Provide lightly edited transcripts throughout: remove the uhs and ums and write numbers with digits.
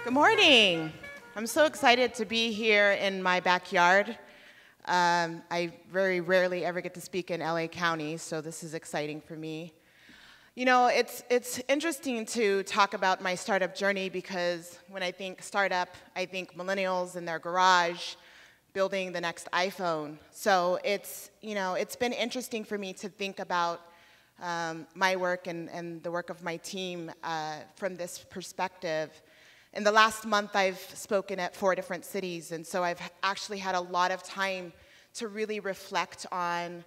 Good morning. I'm so excited to be here in my backyard. I very rarely ever get to speak in LA County, so this is exciting for me. You know, it's interesting to talk about my startup journey because when I think startup, I think millennials in their garage building the next iPhone. So it's been interesting for me to think about my work and the work of my team from this perspective. In the last month, I've spoken at 4 different cities, and so I've actually had a lot of time to really reflect on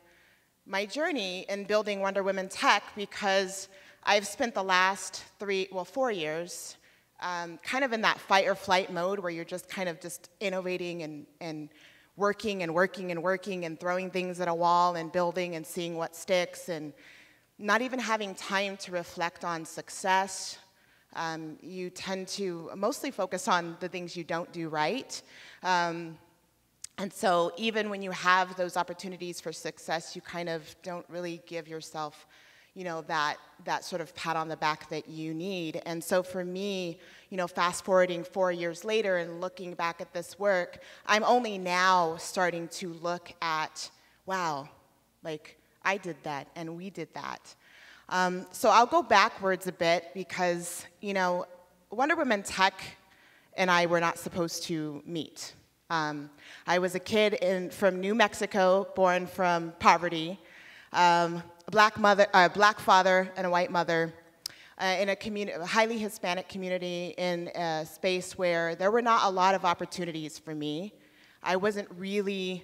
my journey in building Wonder Women Tech because I've spent the last 4 years kind of in that fight or flight mode where you're just kind of just innovating and working and working and working and throwing things at a wall and building and seeing what sticks and not even having time to reflect on success. You tend to mostly focus on the things you don't do right. And so even when you have those opportunities for success, you kind of don't really give yourself, that sort of pat on the back that you need. And so for me, fast forwarding 4 years later and looking back at this work, I'm only now starting to look at, wow, like I did that and we did that. So I'll go backwards a bit because, Wonder Women Tech and I were not supposed to meet. I was a kid from New Mexico, born from poverty, a black father and a white mother, in a highly Hispanic community in a space where there were not a lot of opportunities for me. I wasn't really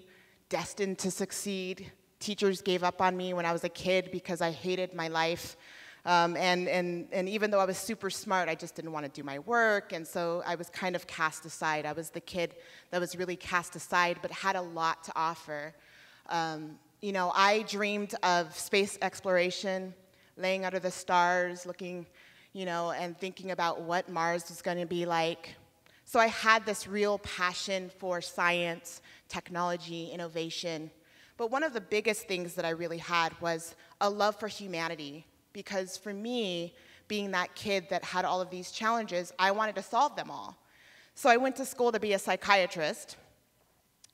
destined to succeed. Teachers gave up on me when I was a kid because I hated my life. And even though I was super smart, I just didn't want to do my work. And so I was kind of cast aside. I was the kid that was really cast aside, but had a lot to offer. I dreamed of space exploration, laying under the stars, looking, and thinking about what Mars was going to be like. So I had this real passion for science, technology, innovation. But one of the biggest things that I really had was a love for humanity, because for me, being that kid that had all of these challenges, I wanted to solve them all. So I went to school to be a psychiatrist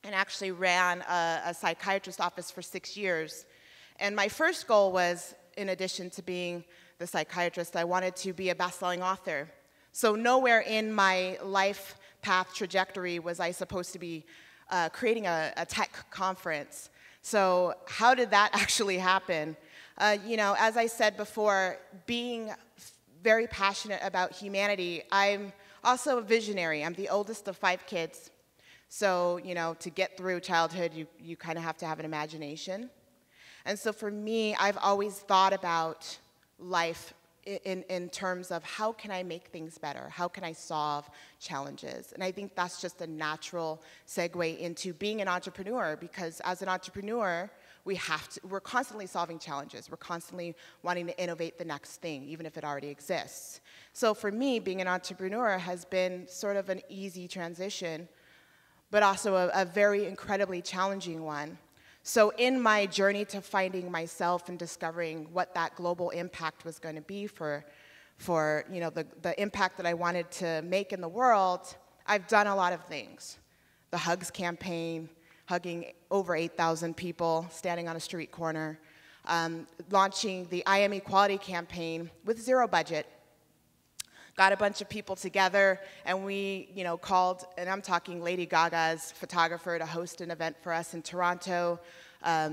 and actually ran a psychiatrist office for 6 years. And my first goal was, in addition to being the psychiatrist, I wanted to be a best-selling author. So nowhere in my life path trajectory was I supposed to be creating a tech conference. So how did that actually happen? As I said before, being very passionate about humanity, I'm also a visionary. I'm the oldest of 5 kids. So, to get through childhood, you kind of have to have an imagination. And so for me, I've always thought about life in terms of how can I make things better? How can I solve challenges? And I think that's just a natural segue into being an entrepreneur, because as an entrepreneur, we're constantly solving challenges. We're constantly wanting to innovate the next thing, even if it already exists. So for me, being an entrepreneur has been sort of an easy transition, but also a very incredibly challenging one. So in my journey to finding myself and discovering what that global impact was going to be for the impact that I wanted to make in the world, I've done a lot of things. The Hugs campaign, hugging over 8,000 people, standing on a street corner, launching the I Am Equality campaign with 0 budget. Got a bunch of people together, and we, called, and I'm talking Lady Gaga's photographer to host an event for us in Toronto.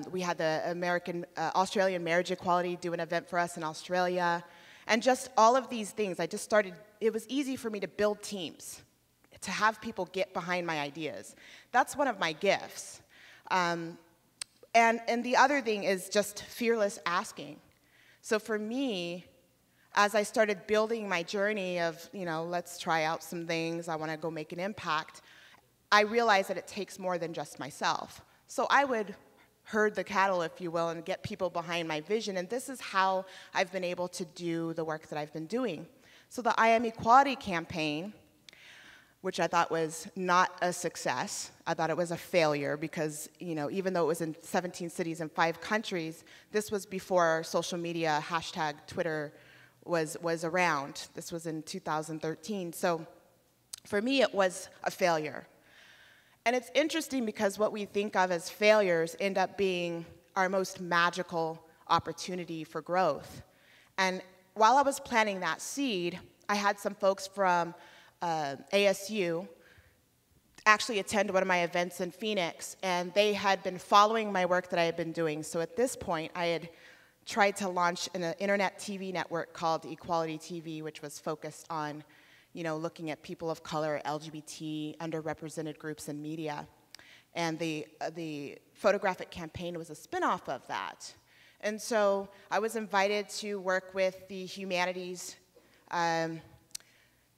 We had the Australian Marriage Equality do an event for us in Australia. And just all of these things, it was easy for me to build teams, to have people get behind my ideas. That's one of my gifts. And the other thing is just fearless asking. So for me, as I started building my journey of, let's try out some things, I want to go make an impact, I realized that it takes more than just myself. So I would herd the cattle, if you will, and get people behind my vision, and this is how I've been able to do the work that I've been doing. So the I Am Equality campaign, which I thought was not a success. I thought it was a failure because, even though it was in 17 cities and 5 countries, this was before social media, hashtag Twitter was around. This was in 2013. So For me, it was a failure. And it's interesting because what we think of as failures end up being our most magical opportunity for growth. And while I was planting that seed, I had some folks from ASU actually attend one of my events in Phoenix, and they had been following my work that I had been doing. So at this point, I had tried to launch an internet TV network called Equality TV, which was focused on, looking at people of color, LGBT, underrepresented groups in media. And the photographic campaign was a spinoff of that. And so I was invited to work with the humanities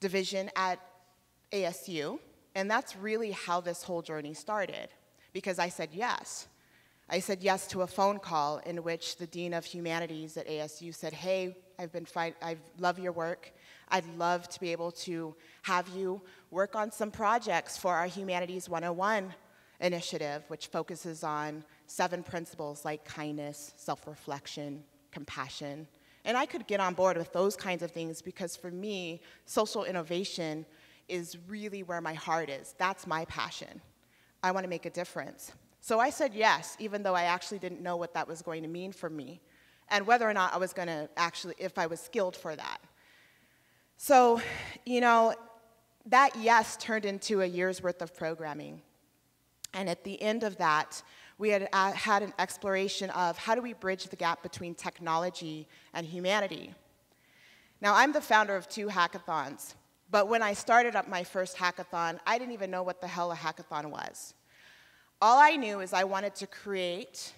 division at ASU, and that's really how this whole journey started, because I said yes. I said yes to a phone call in which the Dean of Humanities at ASU said, hey, I love your work. I'd love to be able to have you work on some projects for our Humanities 101 initiative, which focuses on 7 principles like kindness, self-reflection, compassion. And I could get on board with those kinds of things because for me, social innovation is really where my heart is. That's my passion. I want to make a difference. So I said yes, even though I actually didn't know what that was going to mean for me and whether or not I was going to if I was skilled for that. So, that yes turned into a year's worth of programming. And at the end of that, we had had an exploration of how do we bridge the gap between technology and humanity. Now, I'm the founder of 2 hackathons, but when I started up my first hackathon, I didn't even know what the hell a hackathon was. All I knew is I wanted to create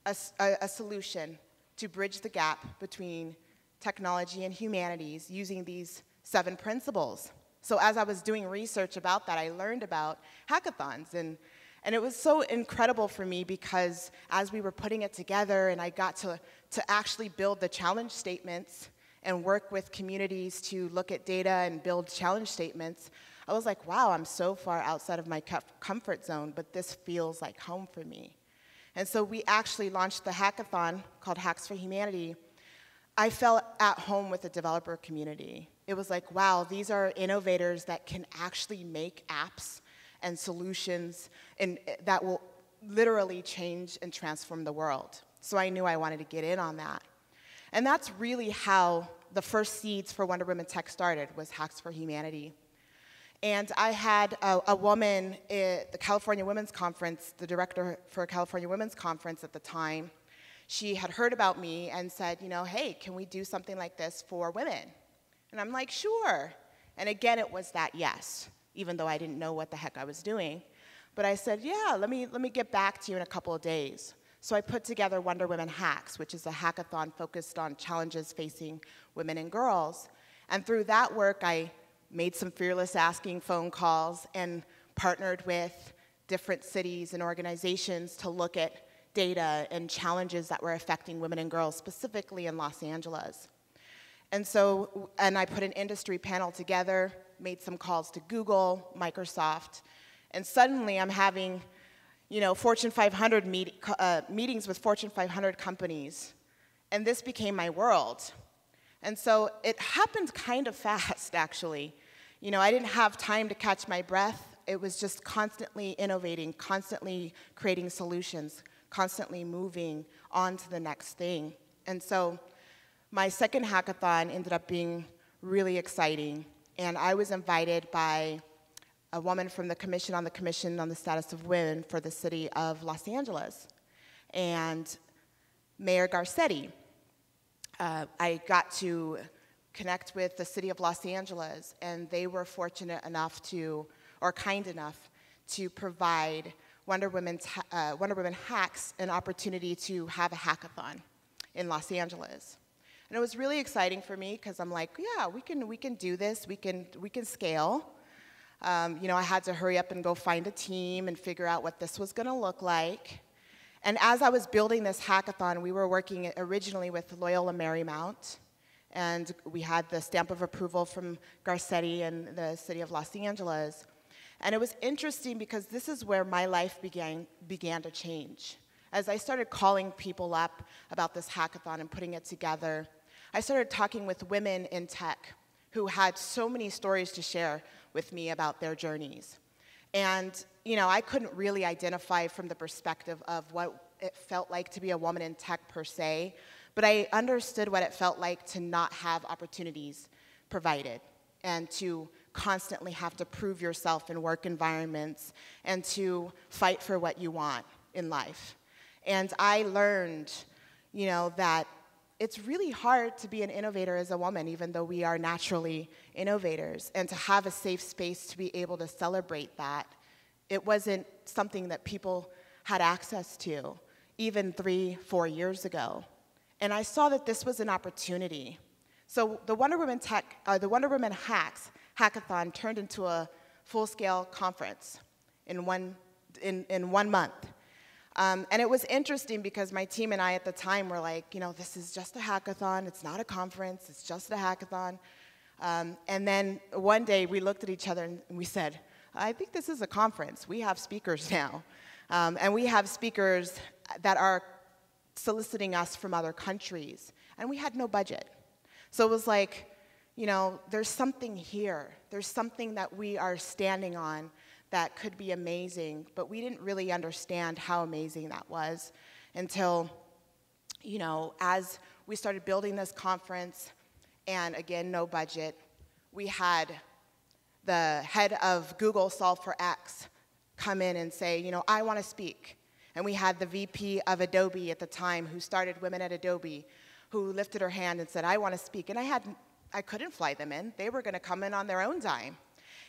a solution to bridge the gap between technology and humanities using these 7 principles. So as I was doing research about that, I learned about hackathons, and it was so incredible for me because as we were putting it together and I got to actually build the challenge statements and work with communities to look at data and build challenge statements, I was like, wow, I'm so far outside of my comfort zone, but this feels like home for me. And so we actually launched the hackathon called Hacks for Humanity. I felt at home with the developer community. It was like, wow, these are innovators that can actually make apps and solutions that will literally change and transform the world. So I knew I wanted to get in on that. And that's really how the first seeds for Wonder Women Tech started, was Hacks for Humanity. And I had a woman at the California Women's Conference, the director for California Women's Conference at the time. She had heard about me and said, hey, can we do something like this for women? And I'm like, sure. And again, it was that yes, even though I didn't know what the heck I was doing. But I said, yeah, let me get back to you in a couple of days. So I put together Wonder Women Hacks, which is a hackathon focused on challenges facing women and girls. And through that work, I made some fearless asking phone calls and partnered with different cities and organizations to look at data and challenges that were affecting women and girls, specifically in Los Angeles. And I put an industry panel together, made some calls to Google, Microsoft, and suddenly I'm having Fortune 500 meetings with Fortune 500 companies. And this became my world. And so it happened kind of fast, actually. I didn't have time to catch my breath. It was just constantly innovating, constantly creating solutions, constantly moving on to the next thing. And so my second hackathon ended up being really exciting. And I was invited by a woman from the Commission on the Status of Women for the city of Los Angeles, and Mayor Garcetti. I got to connect with the city of Los Angeles, and they were fortunate enough kind enough to provide Wonder Women Hacks an opportunity to have a hackathon in Los Angeles. And it was really exciting for me because I'm like, yeah, we can do this, we can scale. I had to hurry up and go find a team and figure out what this was going to look like. And as I was building this hackathon, we were working originally with Loyola Marymount, and we had the stamp of approval from Garcetti and the city of Los Angeles. And it was interesting because this is where my life began to change. As I started calling people up about this hackathon and putting it together, I started talking with women in tech who had so many stories to share, with me about their journeys. And, you know, I couldn't really identify from the perspective of what it felt like to be a woman in tech per se, but I understood what it felt like to not have opportunities provided and to constantly have to prove yourself in work environments and to fight for what you want in life. And I learned, you know, that it's really hard to be an innovator as a woman, even though we are naturally innovators, and to have a safe space to be able to celebrate that. It wasn't something that people had access to even 3-4 years ago. And I saw that this was an opportunity. So the Wonder Woman Hacks hackathon turned into a full-scale conference in one month. And it was interesting because my team and I at the time were like, you know, this is just a hackathon. It's not a conference. It's just a hackathon. And then one day we looked at each other and we said, I think this is a conference. We have speakers now. And we have speakers that are soliciting us from other countries. And we had no budget. So it was like, you know, there's something here. There's something that we are standing on that could be amazing, but we didn't really understand how amazing that was until, you know, as we started building this conference, and again, no budget, we had the head of Google Solve for X come in and say, you know, I want to speak. And we had the VP of Adobe at the time who started Women at Adobe, who lifted her hand and said, I want to speak. And I couldn't fly them in. They were going to come in on their own dime.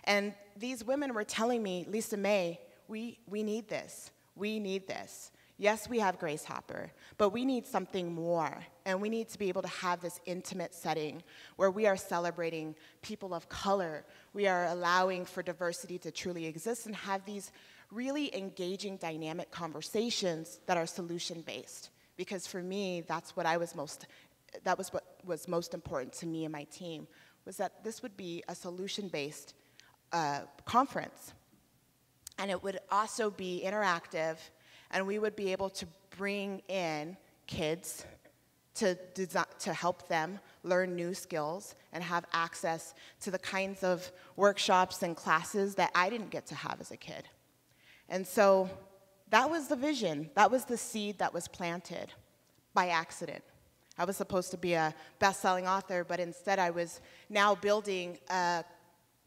And these women were telling me, Lisa May, we need this. We need this. Yes, we have Grace Hopper, but we need something more. And we need to be able to have this intimate setting where we are celebrating people of color. We are allowing for diversity to truly exist and have these really engaging, dynamic conversations that are solution-based. Because for me, that was what was most important to me and my team, was that this would be a solution-based conference. And it would also be interactive, and we would be able to bring in kids to help them learn new skills and have access to the kinds of workshops and classes that I didn't get to have as a kid. And so that was the vision. That was the seed that was planted by accident. I was supposed to be a best-selling author, but instead I was now building a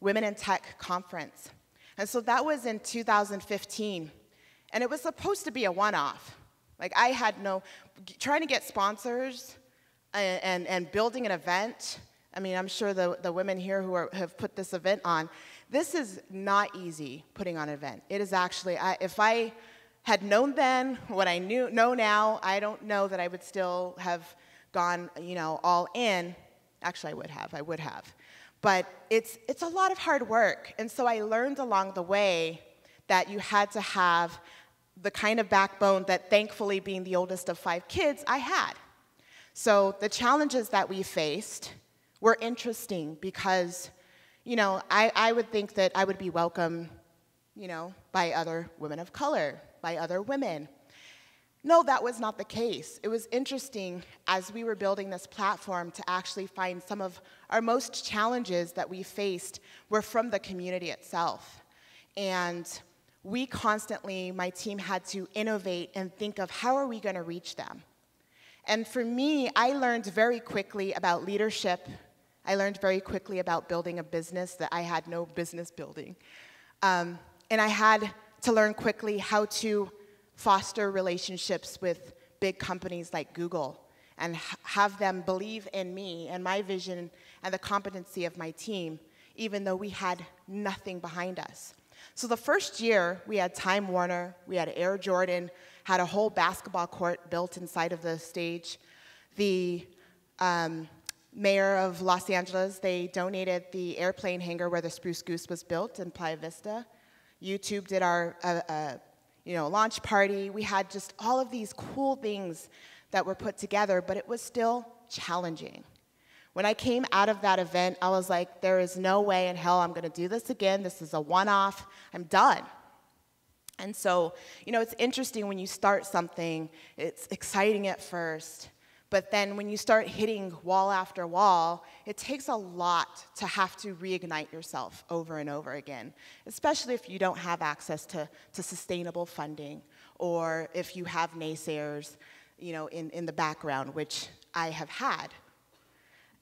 Women in Tech conference. And so that was in 2015. And it was supposed to be a one-off. Like I had trying to get sponsors and building an event. I mean, I'm sure the women here who have put this event on, this is not easy, putting on an event. It is actually, if I had known then what I know now, I don't know that I would still have gone, you know, all in. Actually, I would have. But it's a lot of hard work. And so I learned along the way that you had to have the kind of backbone that, thankfully, being the oldest of 5 kids, I had. So the challenges that we faced were interesting because, you know, I would think that I would be welcome, you know, by other women of color, by other women. No, that was not the case. It was interesting as we were building this platform to actually find some of our most challenges that we faced were from the community itself. And we constantly, my team had to innovate and think of how are we going to reach them. And for me, I learned very quickly about leadership. I learned very quickly about building a business that I had no business building. And I had to learn quickly how to foster relationships with big companies like Google and have them believe in me and my vision and the competency of my team, even though we had nothing behind us. So the first year, we had Time Warner, we had Air Jordan, had a whole basketball court built inside of the stage. The mayor of Los Angeles, they donated the airplane hangar where the Spruce Goose was built in Playa Vista. YouTube did our launch party. We had just all of these cool things that were put together, but it was still challenging. When I came out of that event, I was like, there is no way in hell I'm going to do this again. This is a one-off. I'm done. And so, you know, it's interesting when you start something, it's exciting at first, But then when you start hitting wall after wall, it takes a lot to have to reignite yourself over and over again, especially if you don't have access to sustainable funding, or if you have naysayers, you know, in the background, which I have had.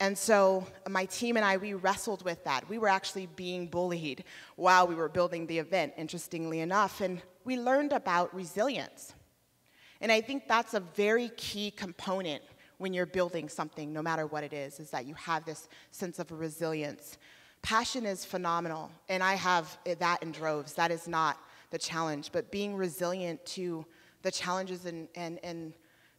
And so my team and I, we wrestled with that. We were actually being bullied while we were building the event, interestingly enough, and we learned about resilience. And I think that's a very key component when you're building something, no matter what it is that you have this sense of resilience. Passion is phenomenal, and I have that in droves. That is not the challenge, but being resilient to the challenges and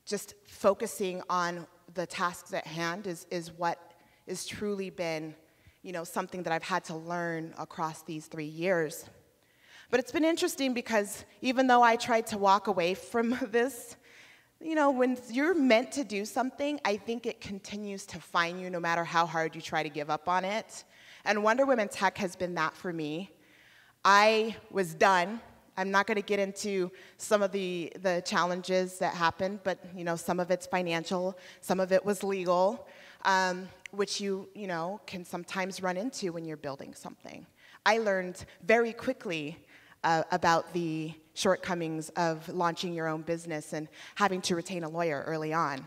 just focusing on the tasks at hand is what has truly been, you know, something that I've had to learn across these 3 years. But it's been interesting because even though I tried to walk away from this, you know, when you're meant to do something, I think it continues to find you no matter how hard you try to give up on it. And Wonder Women Tech has been that for me. I was done. I'm not going to get into some of the challenges that happened, but, you know, some of it's financial, some of it was legal, which you know, can sometimes run into when you're building something. I learned very quickly about the shortcomings of launching your own business and having to retain a lawyer early on.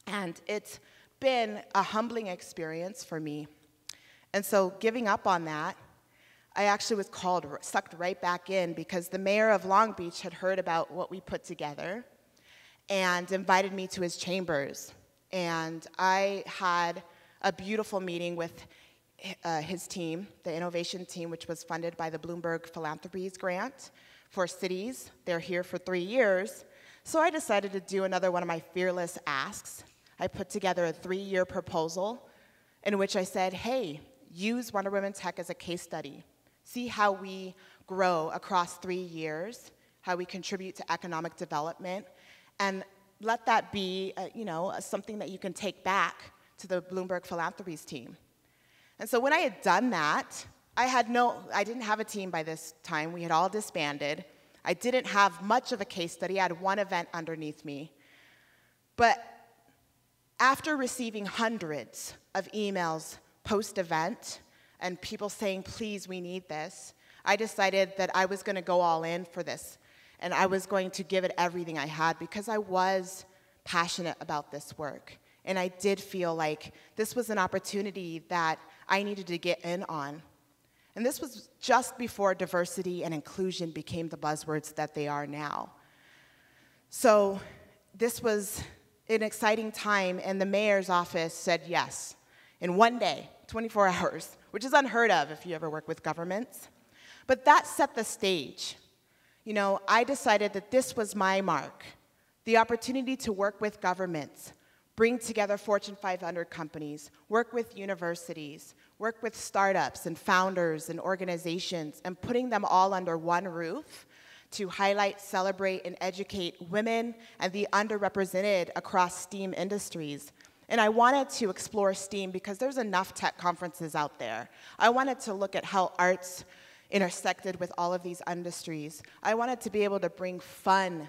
And it's been a humbling experience for me. And so giving up on that, I actually was sucked right back in because the mayor of Long Beach had heard about what we put together and invited me to his chambers. And I had a beautiful meeting with his team, the innovation team, which was funded by the Bloomberg Philanthropies grant for cities. They're here for 3 years. So I decided to do another one of my fearless asks. I put together a 3-year proposal in which I said, hey, use Wonder Women Tech as a case study. See how we grow across 3 years, how we contribute to economic development, and let that be, you know, something that you can take back to the Bloomberg Philanthropies team. And so when I had done that, I didn't have a team by this time. We had all disbanded. I didn't have much of a case study. I had one event underneath me. But after receiving hundreds of emails post-event and people saying, please, we need this, I decided that I was going to go all in for this. And I was going to give it everything I had because I was passionate about this work. And I did feel like this was an opportunity that I needed to get in on. And this was just before diversity and inclusion became the buzzwords that they are now. So this was an exciting time, and the mayor's office said yes in one day, 24 hours, which is unheard of if you ever work with governments. But that set the stage. You know, I decided that this was my mark, the opportunity to work with governments, bring together Fortune 500 companies, work with universities, work with startups and founders and organizations, and putting them all under one roof to highlight, celebrate, and educate women and the underrepresented across STEAM industries. And I wanted to explore STEAM because there's enough tech conferences out there. I wanted to look at how arts intersected with all of these industries. I wanted to be able to bring fun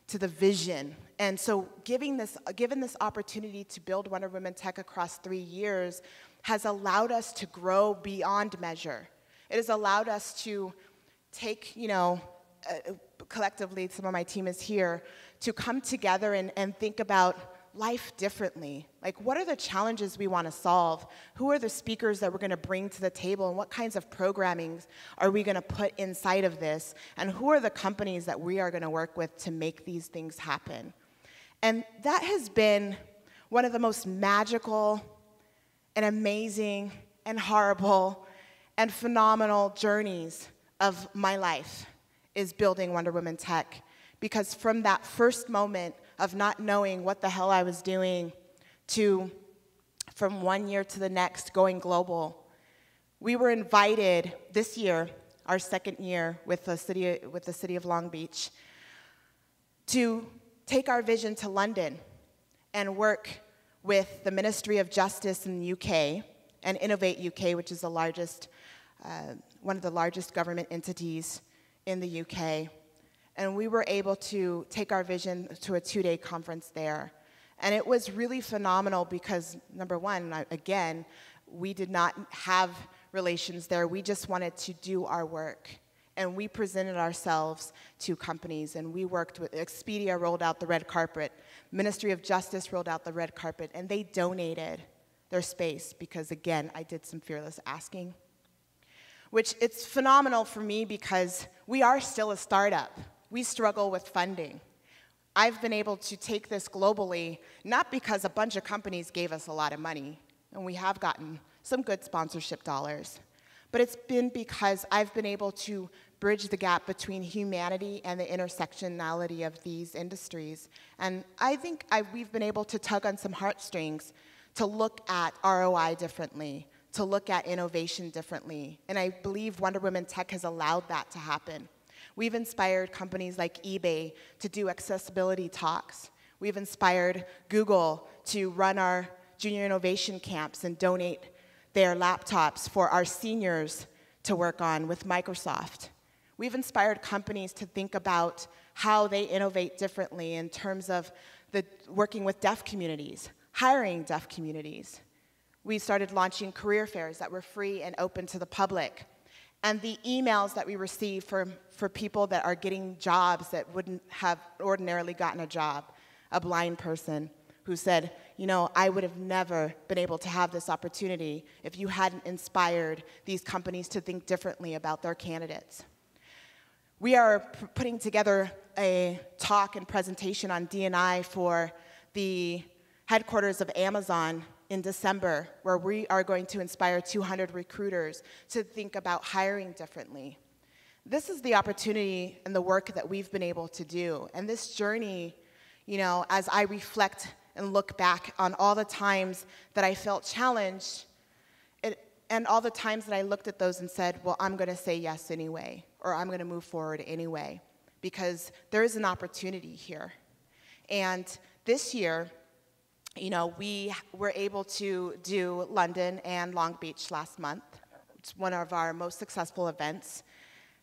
to the vision. And so given this opportunity to build Wonder Women Tech across 3 years has allowed us to grow beyond measure. It has allowed us to take, you know, collectively, some of my team is here, to come together and think about life differently. Like, what are the challenges we want to solve? Who are the speakers that we're going to bring to the table? And what kinds of programming are we going to put inside of this? And who are the companies that we are going to work with to make these things happen? And that has been one of the most magical and amazing and horrible and phenomenal journeys of my life, is building Wonder Women Tech. Because from that first moment of not knowing what the hell I was doing to, from 1 year to the next, going global, we were invited this year, our second year with the city of Long Beach, to take our vision to London and work with the Ministry of Justice in the UK and Innovate UK, which is the largest, one of the largest government entities in the UK. And we were able to take our vision to a 2-day conference there And it was really phenomenal because, number one, again, we did not have relations there. We just wanted to do our work. And we presented ourselves to companies, and we worked with Expedia, rolled out the red carpet. Ministry of Justice rolled out the red carpet, and they donated their space because, again, I did some fearless asking. Which it's phenomenal for me because we are still a startup. We struggle with funding. I've been able to take this globally, not because a bunch of companies gave us a lot of money, and we have gotten some good sponsorship dollars, but it's been because I've been able to bridge the gap between humanity and the intersectionality of these industries. And I think we've been able to tug on some heartstrings to look at ROI differently, to look at innovation differently. And I believe Wonder Women Tech has allowed that to happen. We've inspired companies like eBay to do accessibility talks. We've inspired Google to run our junior innovation camps and donate their laptops for our seniors to work on with Microsoft. We've inspired companies to think about how they innovate differently in terms of working with deaf communities, hiring deaf communities. We started launching career fairs that were free and open to the public. And the emails that we receive for people that are getting jobs that wouldn't have ordinarily gotten a job, a blind person who said, you know, I would have never been able to have this opportunity if you hadn't inspired these companies to think differently about their candidates. We are putting together a talk and presentation on D&I for the headquarters of Amazon in December, where we are going to inspire 200 recruiters to think about hiring differently. This is the opportunity and the work that we've been able to do. And this journey, you know, as I reflect and look back on all the times that I felt challenged, and all the times that I looked at those and said, well, I'm going to say yes anyway, or I'm going to move forward anyway, because there is an opportunity here. And this year, you know, we were able to do London and Long Beach last month. It's one of our most successful events.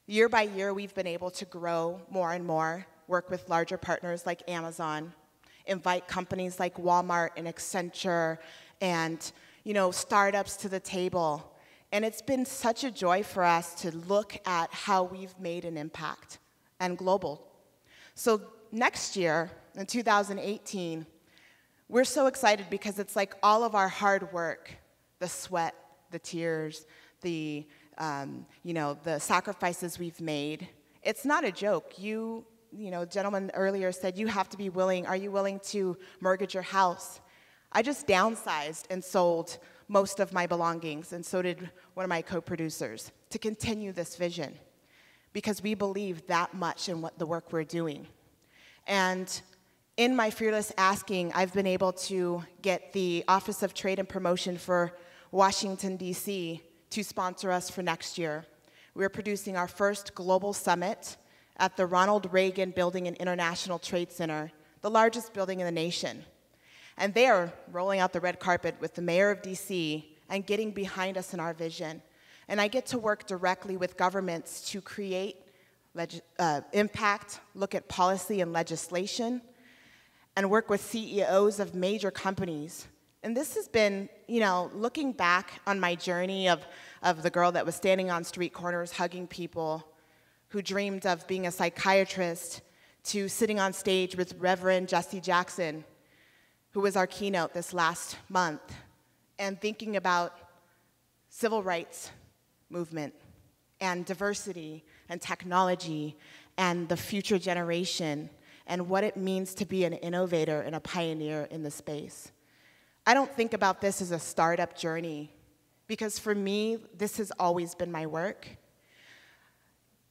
Year by year, we've been able to grow more and more, work with larger partners like Amazon, invite companies like Walmart and Accenture and, you know, startups to the table. And it's been such a joy for us to look at how we've made an impact and global. So next year, in 2018, we're so excited because it's like all of our hard work, the sweat, the tears, the, you know, the sacrifices we've made. It's not a joke. You know, gentleman earlier said you have to be willing. Are you willing to mortgage your house? I just downsized and sold most of my belongings, and so did one of my co-producers, to continue this vision, because we believe that much in what the work we're doing. And in my fearless asking, I've been able to get the Office of Trade and Promotion for Washington, D.C. to sponsor us for next year. We're producing our first global summit at the Ronald Reagan Building and International Trade Center, the largest building in the nation. And they are rolling out the red carpet with the mayor of D.C. and getting behind us in our vision. And I get to work directly with governments to create impact, look at policy and legislation, and work with CEOs of major companies. And this has been, you know, looking back on my journey of the girl that was standing on street corners hugging people, who dreamed of being a psychiatrist, to sitting on stage with Reverend Jesse Jackson, who was our keynote this last month, and thinking about civil rights movement and diversity and technology and the future generation and what it means to be an innovator and a pioneer in the space. I don't think about this as a startup journey, because for me, this has always been my work.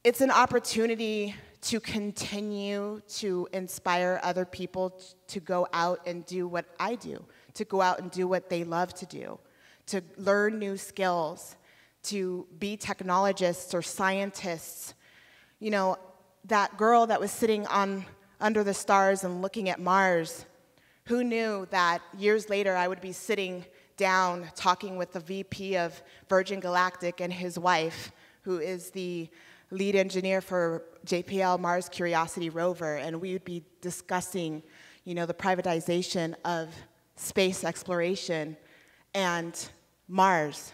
It's an opportunity to continue to inspire other people to go out and do what I do, to go out and do what they love to do, to learn new skills, to be technologists or scientists. You know, that girl that was sitting under the stars and looking at Mars, who knew that years later I would be sitting down talking with the VP of Virgin Galactic and his wife, who is the lead engineer for JPL Mars Curiosity rover, and we would be discussing, you know, the privatization of space exploration and Mars,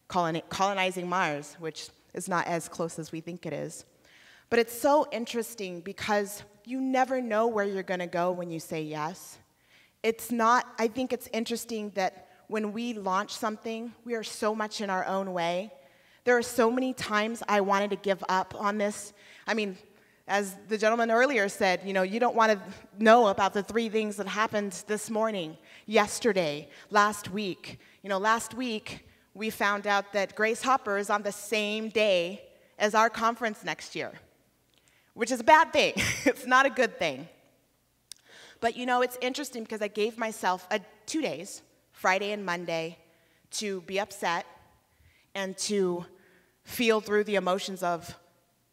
colonizing Mars, which is not as close as we think it is. But it's so interesting because you never know where you're going to go when you say yes. I think it's interesting that when we launch something, we are so much in our own way. There are so many times I wanted to give up on this. I mean, as the gentleman earlier said, you know, you don't want to know about the 3 things that happened this morning, yesterday, last week. You know, last week, we found out that Grace Hopper is on the same day as our conference next year, which is a bad thing. It's not a good thing. But you know, it's interesting because I gave myself 2 days, Friday and Monday, to be upset and to feel through the emotions of,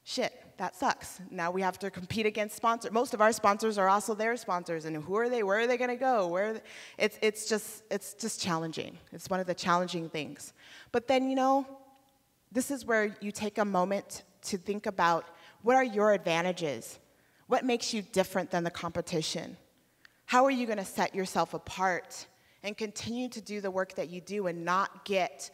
shit, that sucks. Now we have to compete against sponsors. Most of our sponsors are also their sponsors, and who are they? Where are they going to go? It's just challenging. It's one of the challenging things. But then, you know, this is where you take a moment to think about what are your advantages? What makes you different than the competition? How are you going to set yourself apart and continue to do the work that you do and not get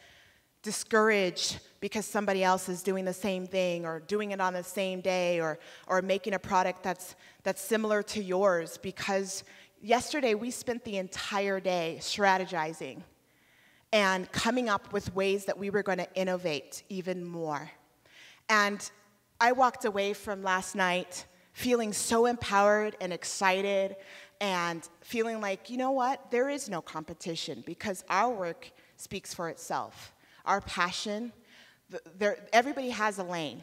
discouraged because somebody else is doing the same thing or doing it on the same day or making a product that's similar to yours? Because yesterday we spent the entire day strategizing and coming up with ways that we were going to innovate even more. And I walked away from last night feeling so empowered and excited and feeling like, you know what, there is no competition because our work speaks for itself. Our passion, everybody has a lane.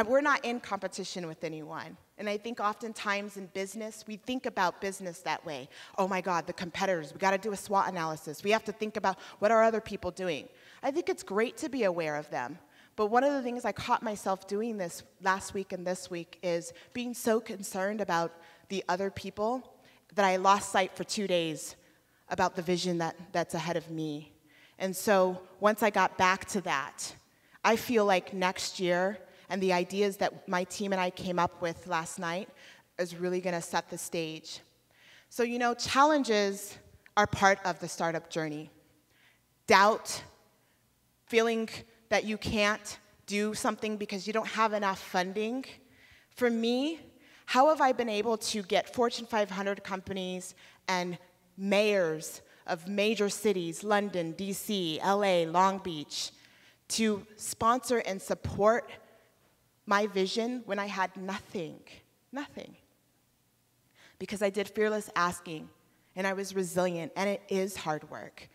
We're not in competition with anyone. And I think oftentimes in business, we think about business that way. Oh my God, the competitors, we gotta do a SWOT analysis. We have to think about what are other people doing. I think it's great to be aware of them. But one of the things I caught myself doing this last week and this week is being so concerned about the other people that I lost sight for 2 days about the vision that's ahead of me. And so once I got back to that, I feel like next year and the ideas that my team and I came up with last night is really going to set the stage. So, you know, challenges are part of the startup journey. Doubt, feeling that you can't do something because you don't have enough funding. For me, how have I been able to get Fortune 500 companies and mayors of major cities, London, DC, LA, Long Beach, to sponsor and support my vision when I had nothing? Nothing. Because I did fearless asking, and I was resilient, and it is hard work.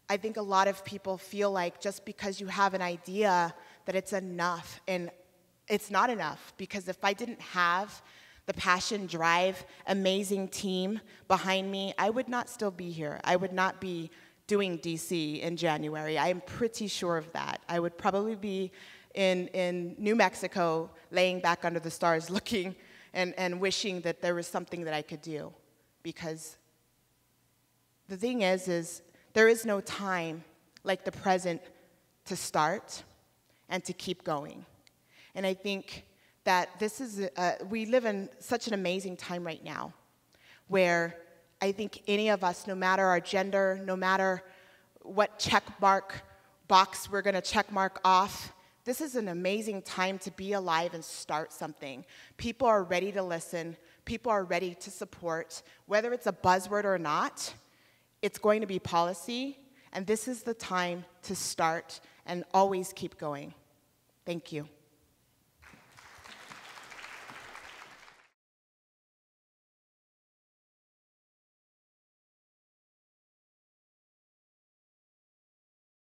I think a lot of people feel like just because you have an idea that it's enough, and it's not enough, because if I didn't have the passion, drive, amazing team behind me, I would not still be here. I would not be doing DC in January. I am pretty sure of that. I would probably be in New Mexico, laying back under the stars, looking and wishing that there was something that I could do. Because the thing is there is no time like the present to start and to keep going. And I think that we live in such an amazing time right now where I think any of us, no matter our gender, no matter what box we're gonna check mark off, this is an amazing time to be alive and start something. People are ready to listen. People are ready to support. Whether it's a buzzword or not, it's going to be policy, and this is the time to start and always keep going. Thank you.